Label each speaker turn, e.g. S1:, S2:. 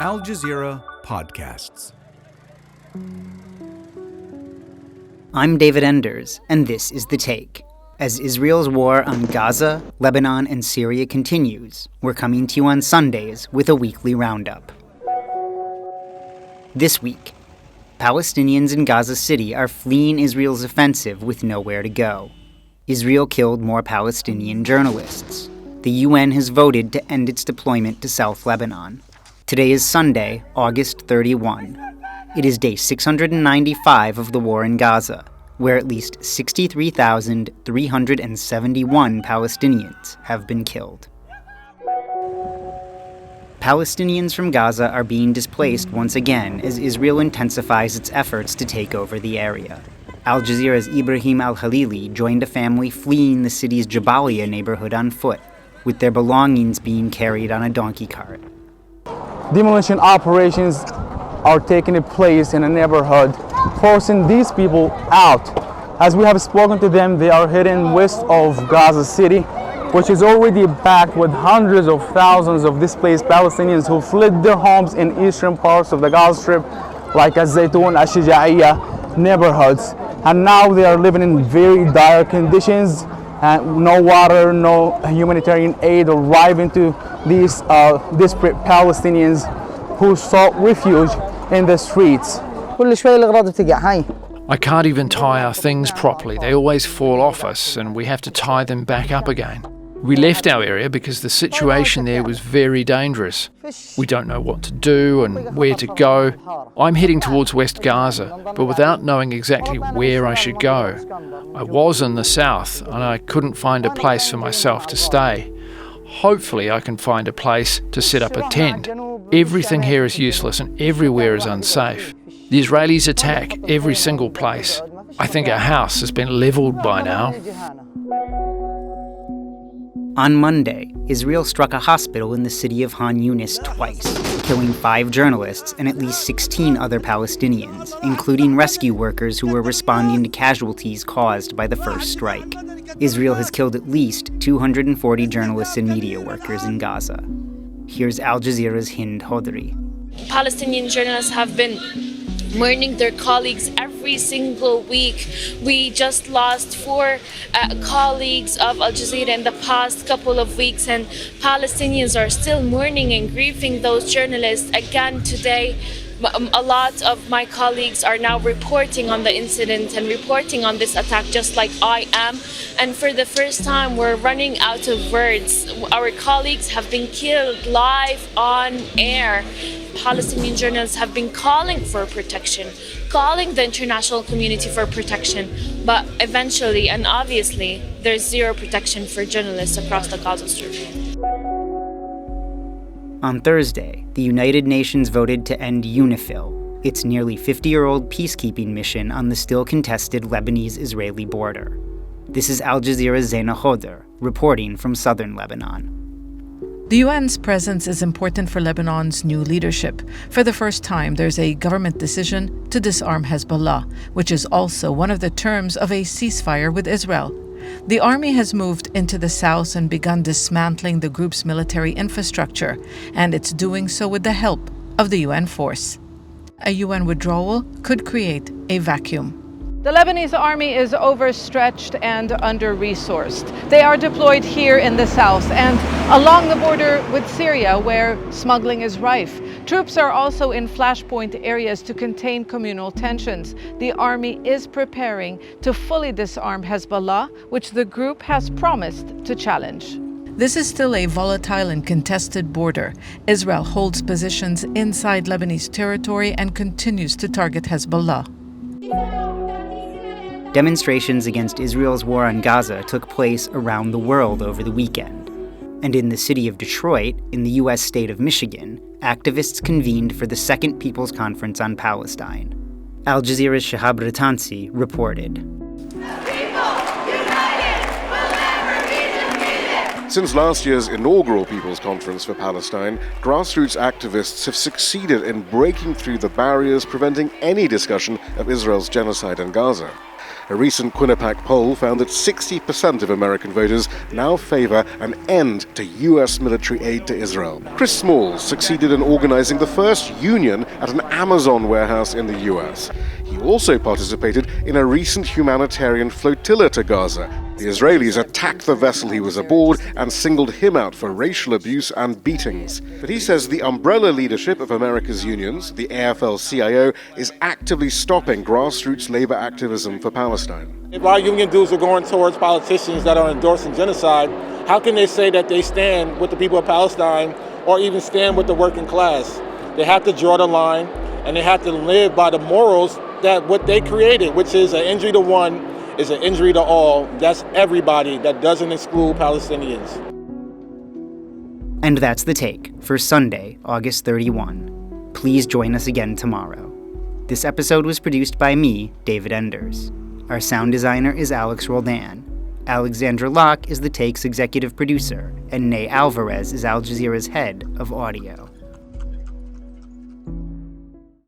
S1: Al Jazeera Podcasts.
S2: I'm David Enders, and this is The Take. As Israel's war on Gaza, Lebanon, and Syria continues, we're coming to you on Sundays with a weekly roundup. This week, Palestinians in Gaza City are fleeing Israel's offensive with nowhere to go. Israel killed more Palestinian journalists. The UN has voted to end its deployment to South Lebanon. Today is Sunday, August 31. It is day 695 of the war in Gaza, where at least 63,371 Palestinians have been killed. Palestinians from Gaza are being displaced once again as Israel intensifies its efforts to take over the area. Al Jazeera's Ibrahim al-Halili joined a family fleeing the city's Jabalia neighborhood on foot, with their belongings being carried on a donkey cart.
S3: Demolition operations are taking place in a neighborhood, forcing these people out. As we have spoken to them, they are heading west of Gaza City, which is already packed with hundreds of thousands of displaced Palestinians who fled their homes in eastern parts of the Gaza Strip, like Zaytoun, Ashijaiya neighborhoods. And now they are living in very dire conditions, and no water, no humanitarian aid arriving to these desperate Palestinians who sought refuge in the streets.
S4: I can't even tie our things properly. They always fall off us and we have to tie them back up again. We left our area because the situation there was very dangerous. We don't know what to do and where to go. I'm heading towards West Gaza, but without knowing exactly where I should go. I was in the south and I couldn't find a place for myself to stay. Hopefully I can find a place to set up a tent. Everything here is useless and everywhere is unsafe. The Israelis attack every single place. I think our house has been leveled by now.
S2: On Monday, Israel struck a hospital in the city of Han Yunis twice, killing 5 journalists and at least 16 other Palestinians, including rescue workers who were responding to casualties caused by the first strike. Israel has killed at least 240 journalists and media workers in Gaza. Here's Al Jazeera's Hind Hodri.
S5: Palestinian journalists have been mourning their colleagues every single week. We just lost 4 colleagues of Al Jazeera in the past couple of weeks, and Palestinians are still mourning and grieving those journalists. Again today, a lot of my colleagues are now reporting on the incident and reporting on this attack just like I am. And for the first time, we're running out of words. Our colleagues have been killed live on air. Palestinian journalists have been calling for protection, calling the international community for protection. But eventually and obviously, there's zero protection for journalists across the Gaza Strip.
S2: On Thursday, the United Nations voted to end UNIFIL, its nearly 50-year-old peacekeeping mission on the still-contested Lebanese-Israeli border. This is Al Jazeera's Zaina Hodr, reporting from southern Lebanon.
S6: The UN's presence is important for Lebanon's new leadership. For the first time, there's a government decision to disarm Hezbollah, which is also one of the terms of a ceasefire with Israel. The army has moved into the south and begun dismantling the group's military infrastructure, and it's doing so with the help of the UN force. A UN withdrawal could create a vacuum.
S7: The Lebanese army is overstretched and under-resourced. They are deployed here in the south and along the border with Syria, where smuggling is rife. Troops are also in flashpoint areas to contain communal tensions. The army is preparing to fully disarm Hezbollah, which the group has promised to challenge.
S6: This is still a volatile and contested border. Israel holds positions inside Lebanese territory and continues to target Hezbollah.
S2: Demonstrations against Israel's war on Gaza took place around the world over the weekend. And in the city of Detroit, in the U.S. state of Michigan, activists convened for the Second People's Conference on Palestine. Al Jazeera's Shahab Ratansi reported.
S8: Since last year's inaugural People's Conference for Palestine, grassroots activists have succeeded in breaking through the barriers preventing any discussion of Israel's genocide in Gaza. A recent Quinnipiac poll found that 60% of American voters now favor an end to U.S. military aid to Israel. Chris Smalls succeeded in organizing the first union at an Amazon warehouse in the U.S. He also participated in a recent humanitarian flotilla to Gaza. The Israelis attacked the vessel he was aboard and singled him out for racial abuse and beatings. But he says the umbrella leadership of America's unions, the AFL-CIO, is actively stopping grassroots labor activism for Palestine.
S9: If our union dues are going towards politicians that are endorsing genocide, how can they say that they stand with the people of Palestine or even stand with the working class? They have to draw the line, and they have to live by the morals that what they created, which is an injury to one is an injury to all. That's everybody. That doesn't exclude Palestinians.
S2: And that's The Take for Sunday, August 31. Please join us again tomorrow. This episode was produced by me, David Enders. Our sound designer is Alex Roldan. Alexandra Locke is The Take's executive producer, and Nay Alvarez is Al Jazeera's head of audio.